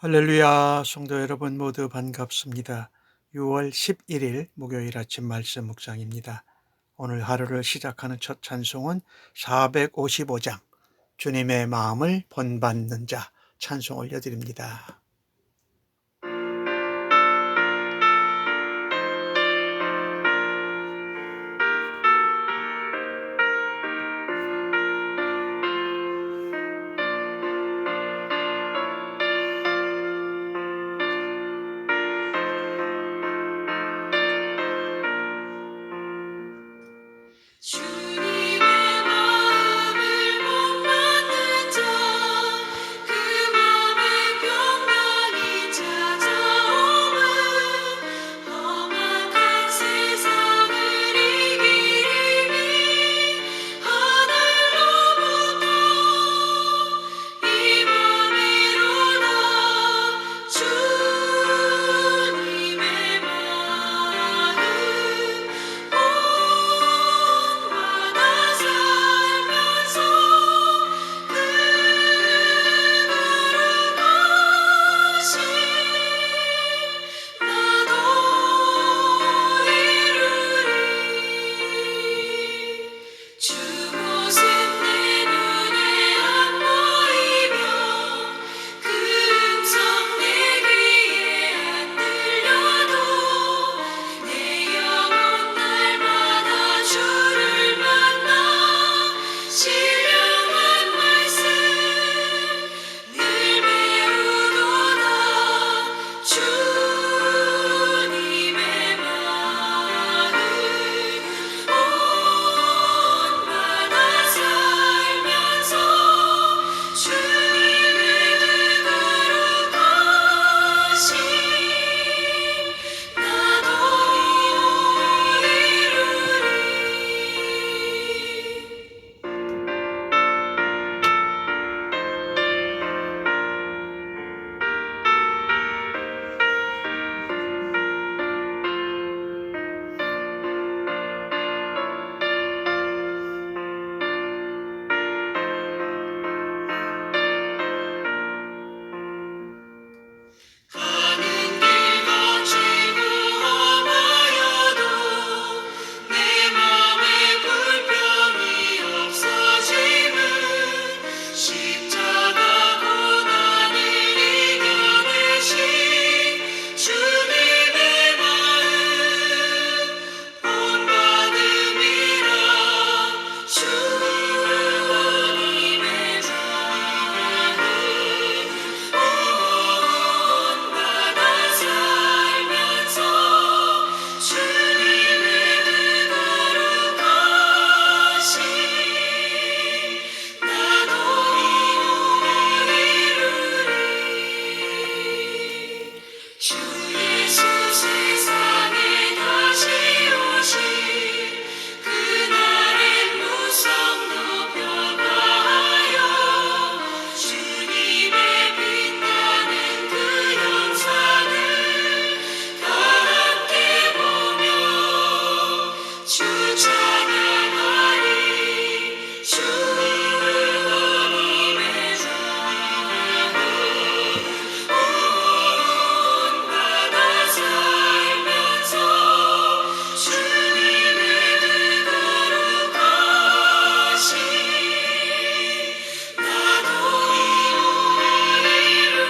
할렐루야, 성도 여러분 모두 반갑습니다. 6월 11일 목요일 아침 말씀 묵상입니다. 오늘 하루를 시작하는 첫 찬송은 455장 주님의 마음을 본받는 자 찬송 올려드립니다. 주님의 마음을 본받는 자, 그 맘에 평강이 찾아오면 험악한 세상을 이기리니 하늘로부터 이 맘이로다. 주님의 마음 본받아 살면서 그거룩하신 나도 이루리. 주곳은 내 눈에 안 보이며 그 음성 내 귀에 안 들려도 내 영혼 날마다 주를 만나 신령한 말씀 늘 배우도다. 주님의 마음 본받아 살면서 주님의 거룩하신 나도 이루리. 가는 길 거칠고 험하여도 내 맘에 불평이 없어짐은 십자가 고난을 이겨내신 주님의 마음 본받음이라. 주님의 마음 본받아 살면서 주님의 거룩하신 나도 이루리. 주 예수 세상에 다시 오실 그날엔 무성 높여가하여 주님의 빛나는 그 영상을 다 함께 보며 주 찬양하리. 주님의 마음 본받아 살면서 주님의 거룩하신 나도 이루리.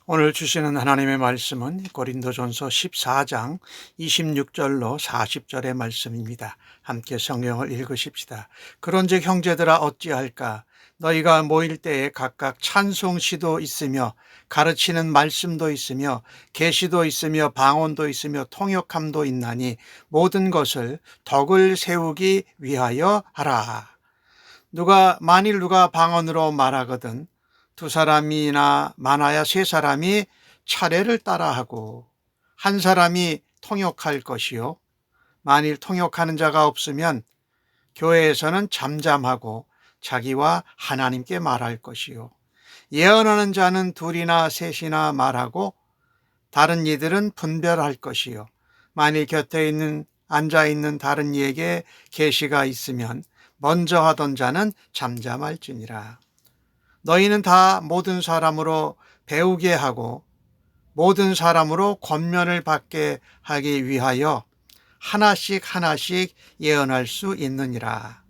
오늘 주시는 하나님의 말씀은 고린도전서 14장 26절로 40절의 말씀입니다. 함께 성경을 읽으십시다. 그런즉 형제들아 어찌할까? 너희가 모일 때에 각각 찬송시도 있으며 가르치는 말씀도 있으며 계시도 있으며 방언도 있으며 통역함도 있나니 모든 것을 덕을 세우기 위하여 하라. 만일 누가 방언으로 말하거든 두 사람이나 많아야 세 사람이 차례를 따라하고 한 사람이 통역할 것이요 만일 통역하는 자가 없으면 교회에서는 잠잠하고 자기와 하나님께 말할 것이요 예언하는 자는 둘이나 셋이나 말하고 다른 이들은 분별할 것이요 만일 곁에 앉아 있는 다른 이에게 계시가 있으면 먼저 하던 자는 잠잠할지니라. 너희는 다 모든 사람으로 배우게 하고 모든 사람으로 권면을 받게 하기 위하여 하나씩 하나씩 예언할 수 있느니라.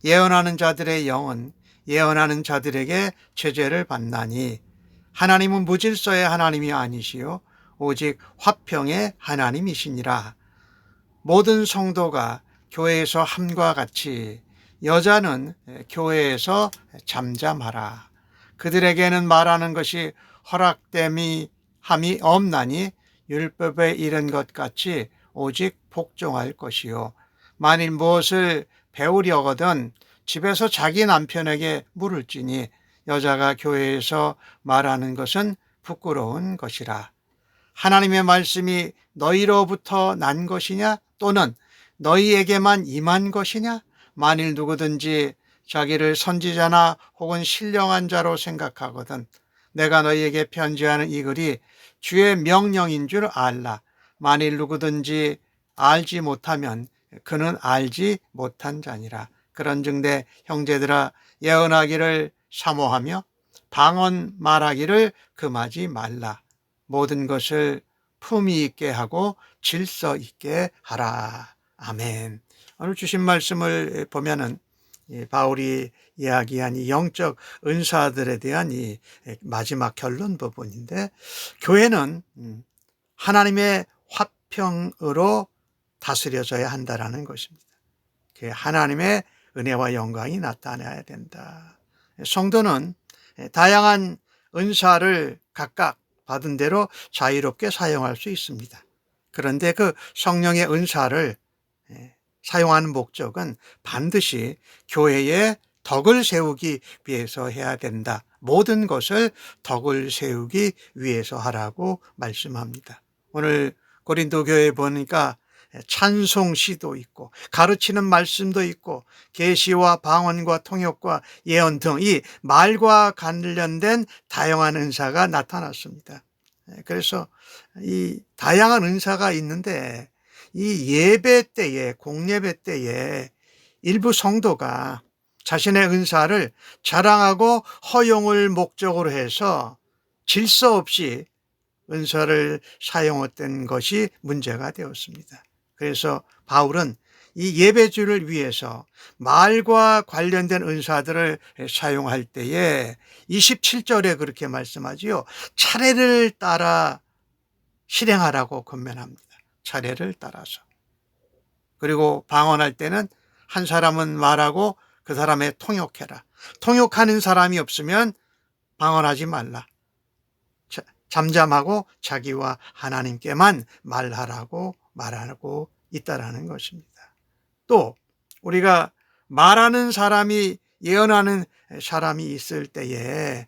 예언하는 자들의 영은 예언하는 자들에게 제재를 받나니 하나님은 무질서의 하나님이 아니시요 오직 화평의 하나님이시니라. 모든 성도가 교회에서 함과 같이 여자는 교회에서 잠잠하라. 그들에게는 말하는 것이 허락됨이 함이 없나니 율법에 이른 것 같이 오직 복종할 것이요 만일 무엇을 배우려거든 집에서 자기 남편에게 물을지니 여자가 교회에서 말하는 것은 부끄러운 것이라. 하나님의 말씀이 너희로부터 난 것이냐 또는 너희에게만 임한 것이냐? 만일 누구든지 자기를 선지자나 혹은 신령한 자로 생각하거든 내가 너희에게 편지하는 이 글이 주의 명령인 줄 알라. 만일 누구든지 알지 못하면 그는 알지 못한 자니라. 그런즉 형제들아 예언하기를 사모하며 방언 말하기를 금하지 말라. 모든 것을 품위 있게 하고 질서 있게 하라. 아멘. 오늘 주신 말씀을 보면은 바울이 이야기한 이 영적 은사들에 대한 이 마지막 결론 부분인데 교회는 하나님의 화평으로 다스려져야 한다라는 것입니다. 하나님의 은혜와 영광이 나타나야 된다. 성도는 다양한 은사를 각각 받은 대로 자유롭게 사용할 수 있습니다. 그런데 그 성령의 은사를 사용하는 목적은 반드시 교회의 덕을 세우기 위해서 해야 된다. 모든 것을 덕을 세우기 위해서 하라고 말씀합니다. 오늘 고린도 교회에 보니까 찬송시도 있고 가르치는 말씀도 있고 계시와 방언과 통역과 예언 등 이 말과 관련된 다양한 은사가 나타났습니다. 그래서 이 다양한 은사가 있는데 이 예배 때에 공예배 때에 일부 성도가 자신의 은사를 자랑하고 허용을 목적으로 해서 질서 없이 은사를 사용했던 것이 문제가 되었습니다. 그래서 바울은 이 예배주를 위해서 말과 관련된 은사들을 사용할 때에 27절에 그렇게 말씀하지요. 차례를 따라 실행하라고 권면합니다. 차례를 따라서. 그리고 방언할 때는 한 사람은 말하고 그 사람의 통역해라. 통역하는 사람이 없으면 방언하지 말라. 잠잠하고 자기와 하나님께만 말하라고 말하고 있다라는 것입니다. 또 우리가 말하는 사람이 예언하는 사람이 있을 때에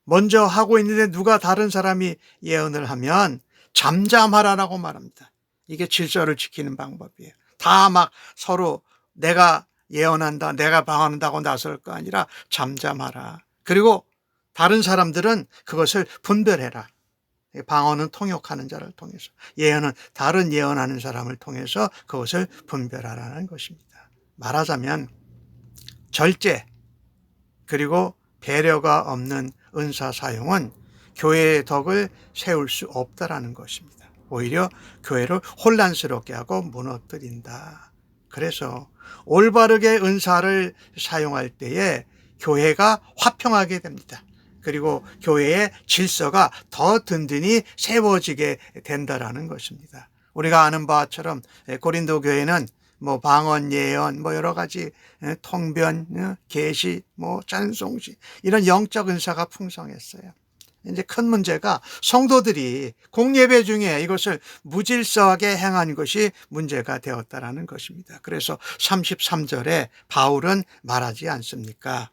먼저 하고 있는데 누가 다른 사람이 예언을 하면 잠잠하라라고 말합니다. 이게 질서를 지키는 방법이에요. 다 막 서로 내가 예언한다, 내가 방언한다고 나설 거 아니라 잠잠하라. 그리고 다른 사람들은 그것을 분별해라. 방언은 통역하는 자를 통해서, 예언은 다른 예언하는 사람을 통해서 그것을 분별하라는 것입니다. 말하자면 절제 그리고 배려가 없는 은사 사용은 교회의 덕을 세울 수 없다라는 것입니다. 오히려 교회를 혼란스럽게 하고 무너뜨린다. 그래서 올바르게 은사를 사용할 때에 교회가 화평하게 됩니다. 그리고 교회의 질서가 더 든든히 세워지게 된다라는 것입니다. 우리가 아는 바처럼 고린도 교회는 방언, 예언, 여러 가지 통변, 계시, 찬송시 이런 영적 은사가 풍성했어요. 이제 큰 문제가 성도들이 공예배 중에 이것을 무질서하게 행한 것이 문제가 되었다라는 것입니다. 그래서 33절에 바울은 말하지 않습니까?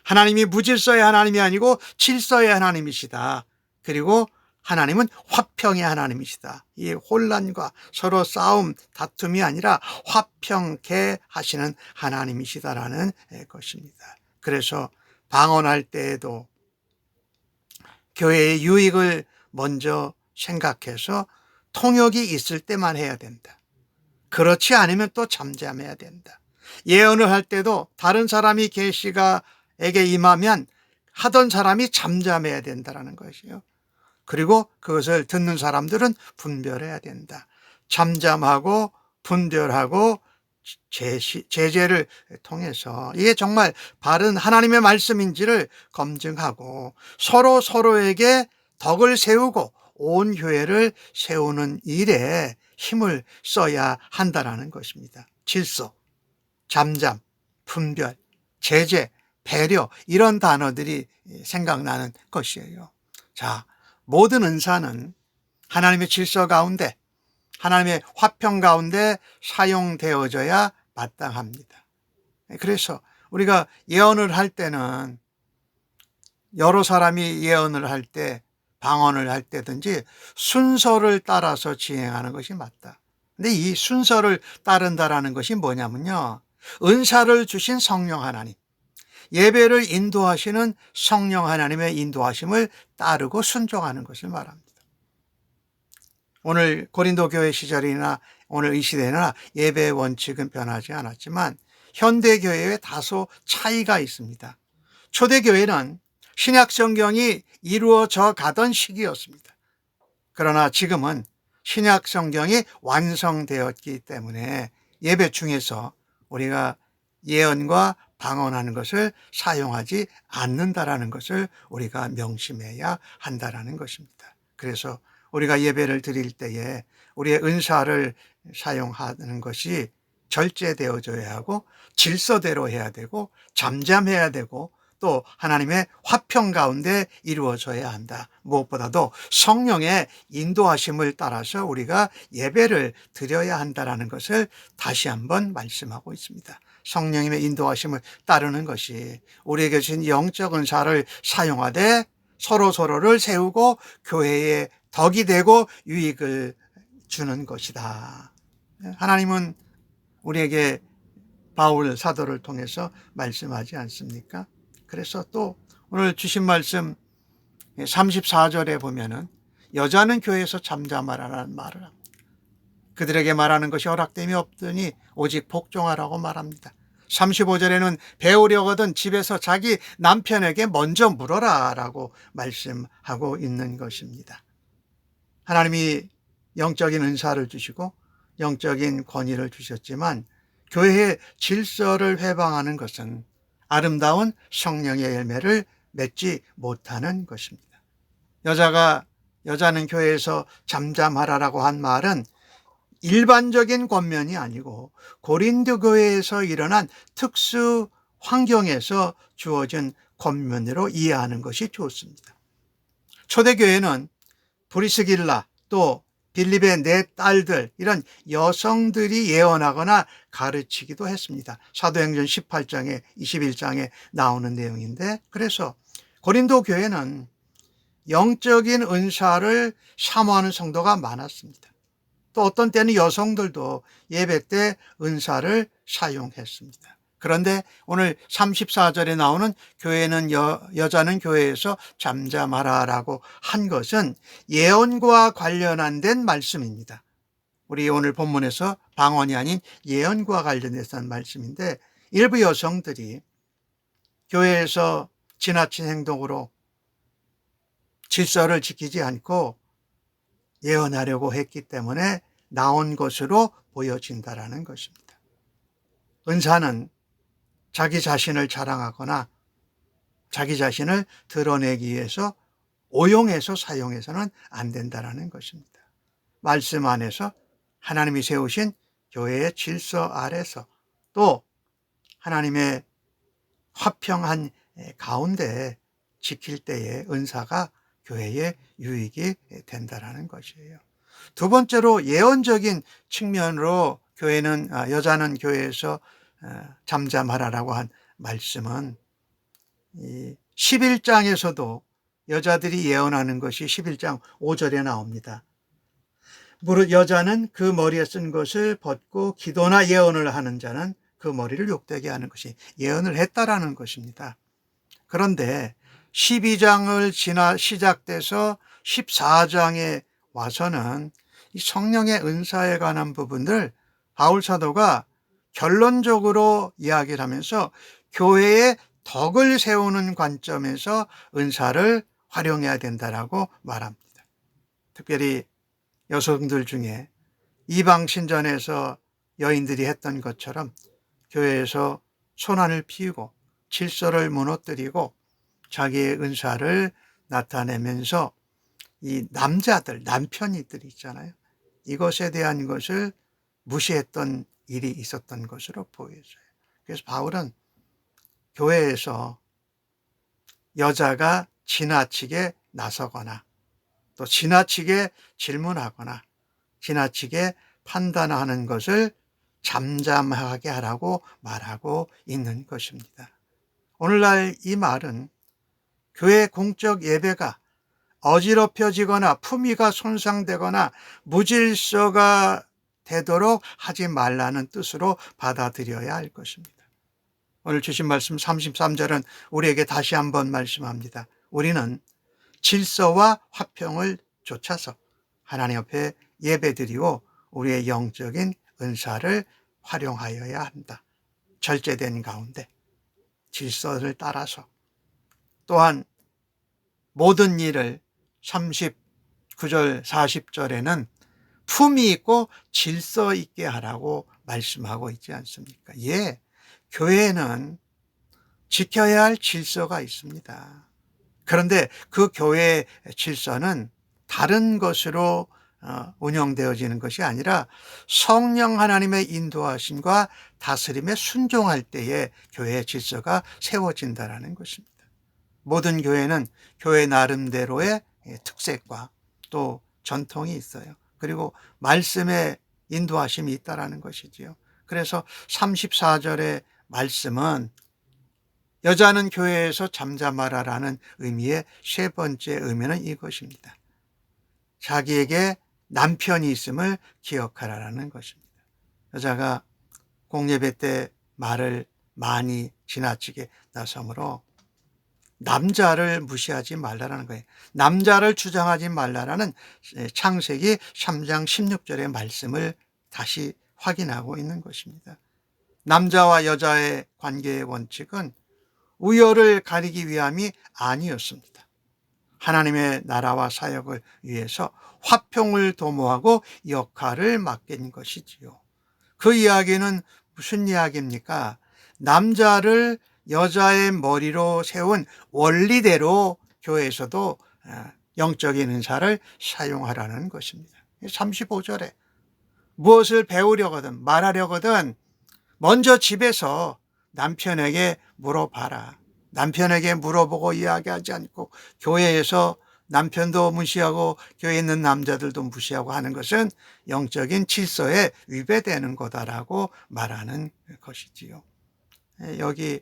하나님이 무질서의 하나님이 아니고 질서의 하나님이시다. 그리고 하나님은 화평의 하나님이시다. 이 혼란과 서로 싸움, 다툼이 아니라 화평케 하시는 하나님이시다라는 것입니다. 그래서 방언할 때에도 교회의 유익을 먼저 생각해서 통역이 있을 때만 해야 된다. 그렇지 않으면 또 잠잠해야 된다. 예언을 할 때도 다른 사람이 계시가에게 임하면 하던 사람이 잠잠해야 된다는 것이에요. 그리고 그것을 듣는 사람들은 분별해야 된다. 잠잠하고 분별하고 제재를 통해서 이게 정말 바른 하나님의 말씀인지를 검증하고 서로 서로에게 덕을 세우고 온 교회를 세우는 일에 힘을 써야 한다는 것입니다. 질서, 잠잠, 분별, 제재, 배려 이런 단어들이 생각나는 것이에요. 자, 모든 은사는 하나님의 질서 가운데 하나님의 화평 가운데 사용되어져야 마땅합니다. 그래서 우리가 예언을 할 때는 여러 사람이 예언을 할 때 방언을 할 때든지 순서를 따라서 진행하는 것이 맞다. 근데 이 순서를 따른다라는 것이 뭐냐면요, 은사를 주신 성령 하나님, 예배를 인도하시는 성령 하나님의 인도하심을 따르고 순종하는 것을 말합니다. 오늘 고린도 교회 시절이나 오늘 이 시대나 예배의 원칙은 변하지 않았지만 현대 교회에 다소 차이가 있습니다. 초대 교회는 신약 성경이 이루어져 가던 시기였습니다. 그러나 지금은 신약 성경이 완성되었기 때문에 예배 중에서 우리가 예언과 방언하는 것을 사용하지 않는다라는 것을 우리가 명심해야 한다라는 것입니다. 그래서 우리가 예배를 드릴 때에 우리의 은사를 사용하는 것이 절제되어져야 하고 질서대로 해야 되고 잠잠해야 되고 또 하나님의 화평 가운데 이루어져야 한다. 무엇보다도 성령의 인도하심을 따라서 우리가 예배를 드려야 한다는 것을 다시 한번 말씀하고 있습니다. 성령님의 인도하심을 따르는 것이 우리에게 주신 영적 은사를 사용하되 서로서로를 세우고 교회의 덕이 되고 유익을 주는 것이다. 하나님은 우리에게 바울 사도를 통해서 말씀하지 않습니까? 그래서 또 오늘 주신 말씀 34절에 보면은 여자는 교회에서 잠잠하라는 말을 합니다. 그들에게 말하는 것이 허락됨이 없더니 오직 복종하라고 말합니다. 35절에는 배우려거든 집에서 자기 남편에게 먼저 물어라 라고 말씀하고 있는 것입니다. 하나님이 영적인 은사를 주시고 영적인 권위를 주셨지만 교회의 질서를 회방하는 것은 아름다운 성령의 열매를 맺지 못하는 것입니다. 여자는 교회에서 잠잠하라라고 한 말은 일반적인 권면이 아니고 고린도 교회에서 일어난 특수 환경에서 주어진 권면으로 이해하는 것이 좋습니다. 초대교회는 브리스길라 또 빌립의 네 딸들 이런 여성들이 예언하거나 가르치기도 했습니다. 사도행전 18장에 21장에 나오는 내용인데 그래서 고린도 교회는 영적인 은사를 사모하는 성도가 많았습니다. 또 어떤 때는 여성들도 예배 때 은사를 사용했습니다. 그런데 오늘 34절에 나오는 교회는 여자는 교회에서 잠잠하라라고 한 것은 예언과 관련한 된 말씀입니다. 우리 오늘 본문에서 방언이 아닌 예언과 관련해서 한 말씀인데 일부 여성들이 교회에서 지나친 행동으로 질서를 지키지 않고 예언하려고 했기 때문에 나온 것으로 보여진다라는 것입니다. 은사는 자기 자신을 자랑하거나 자기 자신을 드러내기 위해서 오용해서 사용해서는 안 된다라는 것입니다. 말씀 안에서 하나님이 세우신 교회의 질서 아래서 또 하나님의 화평한 가운데 지킬 때의 은사가 교회의 유익이 된다라는 것이에요. 두 번째로 예언적인 측면으로 여자는 교회에서 잠잠하라라고 한 말씀은 11장에서도 여자들이 예언하는 것이 11장 5절에 나옵니다. 무릇 여자는 그 머리에 쓴 것을 벗고 기도나 예언을 하는 자는 그 머리를 욕되게 하는 것이 예언을 했다라는 것입니다. 그런데 12장을 지나 시작돼서 14장에 와서는 이 성령의 은사에 관한 부분을 바울 사도가 결론적으로 이야기를 하면서 교회의 덕을 세우는 관점에서 은사를 활용해야 된다라고 말합니다. 특별히 여성들 중에 이방 신전에서 여인들이 했던 것처럼 교회에서 손안을 피우고 질서를 무너뜨리고 자기의 은사를 나타내면서 이 남자들, 남편이들 있잖아요. 이것에 대한 것을 무시했던 일이 있었던 것으로 보여져요. 그래서 바울은 교회에서 여자가 지나치게 나서거나 또 지나치게 질문하거나 지나치게 판단하는 것을 잠잠하게 하라고 말하고 있는 것입니다. 오늘날 이 말은 교회 공적 예배가 어지럽혀지거나 품위가 손상되거나 무질서가 되도록 하지 말라는 뜻으로 받아들여야 할 것입니다. 오늘 주신 말씀 33절은 우리에게 다시 한번 말씀합니다. 우리는 질서와 화평을 좇아서 하나님 앞에 예배드리고 우리의 영적인 은사를 활용하여야 한다. 절제된 가운데 질서를 따라서 또한 모든 일을 39절 40절에는 품위 있고 질서 있게 하라고 말씀하고 있지 않습니까? 예, 교회에는 지켜야 할 질서가 있습니다. 그런데 그 교회의 질서는 다른 것으로 운영되어지는 것이 아니라 성령 하나님의 인도하심과 다스림에 순종할 때에 교회의 질서가 세워진다는 것입니다. 모든 교회는 교회 나름대로의 특색과 또 전통이 있어요. 그리고 말씀의 인도하심이 있다는 것이지요. 그래서 34절의 말씀은 여자는 교회에서 잠잠하라라는 의미의 세 번째 의미는 이것입니다. 자기에게 남편이 있음을 기억하라라는 것입니다. 여자가 공예배 때 말을 많이 지나치게 나서므로 남자를 무시하지 말라라는 거예요. 남자를 주장하지 말라라는 창세기 3장 16절의 말씀을 다시 확인하고 있는 것입니다. 남자와 여자의 관계의 원칙은 우열을 가리기 위함이 아니었습니다. 하나님의 나라와 사역을 위해서 화평을 도모하고 역할을 맡긴 것이지요. 그 이야기는 무슨 이야기입니까? 남자를 여자의 머리로 세운 원리대로 교회에서도 영적인 은사를 사용하라는 것입니다. 35절에 무엇을 배우려거든 말하려거든 먼저 집에서 남편에게 물어봐라. 남편에게 물어보고 이야기하지 않고 교회에서 남편도 무시하고 교회에 있는 남자들도 무시하고 하는 것은 영적인 질서에 위배되는 거다라고 말하는 것이지요. 여기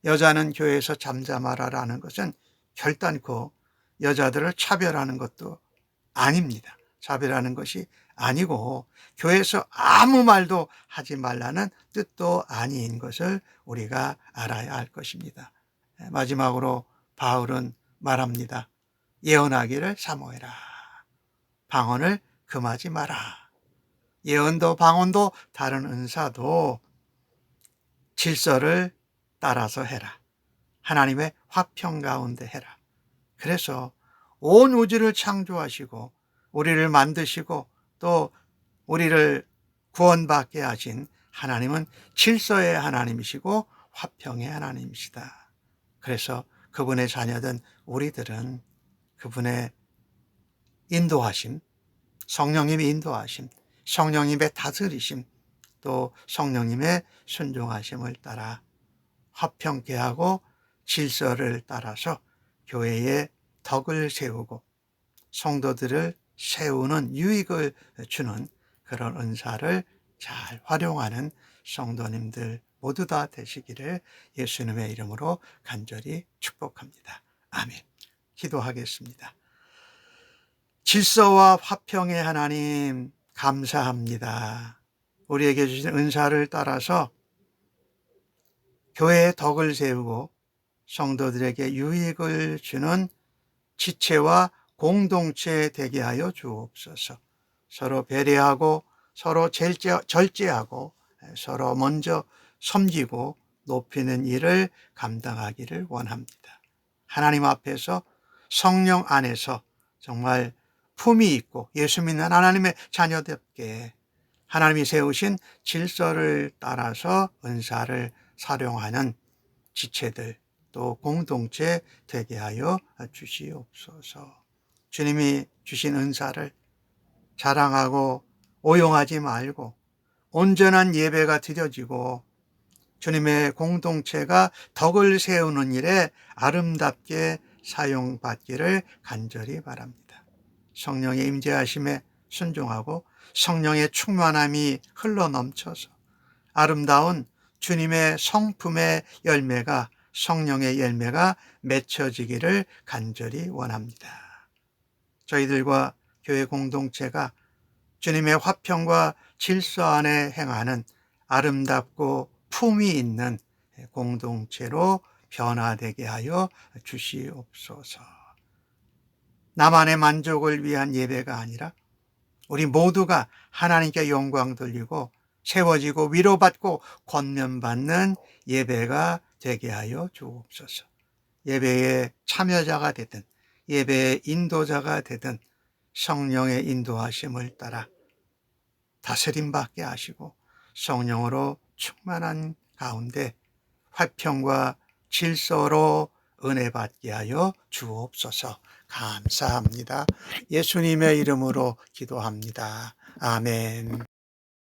여자는 교회에서 잠잠하라라는 것은 결단코 여자들을 차별하는 것도 아닙니다. 차별하는 것이 아니고 교회에서 아무 말도 하지 말라는 뜻도 아닌 것을 우리가 알아야 할 것입니다. 마지막으로 바울은 말합니다. 예언하기를 사모해라. 방언을 금하지 마라. 예언도 방언도 다른 은사도 질서를 따라서 해라. 하나님의 화평 가운데 해라. 그래서 온 우주를 창조하시고 우리를 만드시고 또 우리를 구원받게 하신 하나님은 질서의 하나님이시고 화평의 하나님이시다. 그래서 그분의 자녀된 우리들은 그분의 인도하심, 성령님의 인도하심, 성령님의 다스리심, 또 성령님의 순종하심을 따라 화평케 하고 질서를 따라서 교회의 덕을 세우고 성도들을 세우는 유익을 주는 그런 은사를 잘 활용하는 성도님들 모두 다 되시기를 예수님의 이름으로 간절히 축복합니다. 아멘. 기도하겠습니다. 질서와 화평의 하나님 감사합니다. 우리에게 주신 은사를 따라서 교회의 덕을 세우고 성도들에게 유익을 주는 지체와 공동체 되게 하여 주옵소서. 서로 배려하고 서로 절제하고 서로 먼저 섬기고 높이는 일을 감당하기를 원합니다. 하나님 앞에서 성령 안에서 정말 품위 있고 예수 믿는 하나님의 자녀답게 하나님이 세우신 질서를 따라서 은사를 사용하는 지체들 또 공동체 되게 하여 주시옵소서. 주님이 주신 은사를 자랑하고 오용하지 말고 온전한 예배가 드려지고 주님의 공동체가 덕을 세우는 일에 아름답게 사용받기를 간절히 바랍니다. 성령의 임재하심에 순종하고 성령의 충만함이 흘러넘쳐서 아름다운 주님의 성품의 열매가 성령의 열매가 맺혀지기를 간절히 원합니다. 저희들과 교회 공동체가 주님의 화평과 질서 안에 행하는 아름답고 품위 있는 공동체로 변화되게 하여 주시옵소서. 나만의 만족을 위한 예배가 아니라 우리 모두가 하나님께 영광 돌리고 세워지고 위로받고 권면받는 예배가 되게 하여 주옵소서. 예배의 참여자가 되든 예배의 인도자가 되든 성령의 인도하심을 따라 다스림받게 하시고 성령으로 충만한 가운데 화평과 질서로 은혜 받게 하여 주옵소서. 감사합니다. 예수님의 이름으로 기도합니다. 아멘.